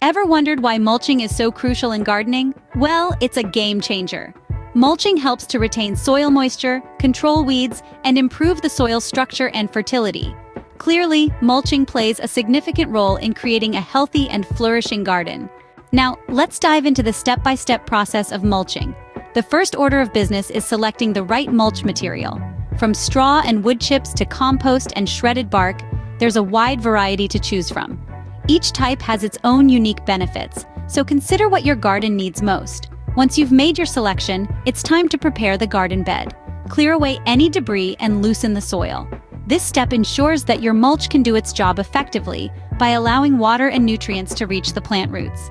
Ever wondered why mulching is so crucial in gardening? Well, it's a game changer. Mulching helps to retain soil moisture, control weeds, and improve the soil's structure and fertility. Clearly, mulching plays a significant role in creating a healthy and flourishing garden. Now, let's dive into the step-by-step process of mulching. The first order of business is selecting the right mulch material. From straw and wood chips to compost and shredded bark, there's a wide variety to choose from. Each type has its own unique benefits, so consider what your garden needs most. Once you've made your selection, it's time to prepare the garden bed. Clear away any debris and loosen the soil. This step ensures that your mulch can do its job effectively by allowing water and nutrients to reach the plant roots.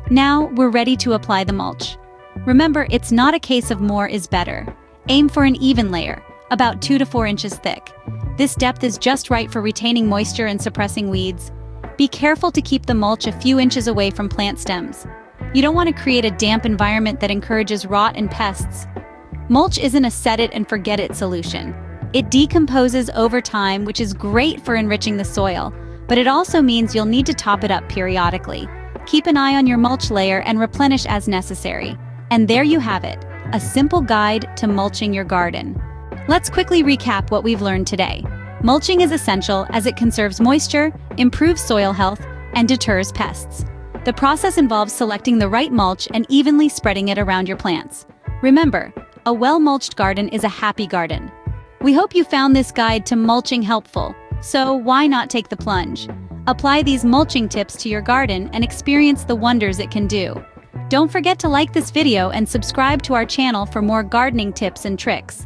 Now, we're ready to apply the mulch. Remember, it's not a case of more is better. Aim for an even layer, about 2 to 4 inches thick. This depth is just right for retaining moisture and suppressing weeds. Be careful to keep the mulch a few inches away from plant stems. You don't want to create a damp environment that encourages rot and pests. Mulch isn't a set-it-and-forget-it solution. It decomposes over time, which is great for enriching the soil, but it also means you'll need to top it up periodically. Keep an eye on your mulch layer and replenish as necessary. And there you have it, a simple guide to mulching your garden. Let's quickly recap what we've learned today. Mulching is essential as it conserves moisture, improves soil health, and deters pests. The process involves selecting the right mulch and evenly spreading it around your plants. Remember, a well-mulched garden is a happy garden. We hope you found this guide to mulching helpful, so why not take the plunge? Apply these mulching tips to your garden and experience the wonders it can do. Don't forget to like this video and subscribe to our channel for more gardening tips and tricks.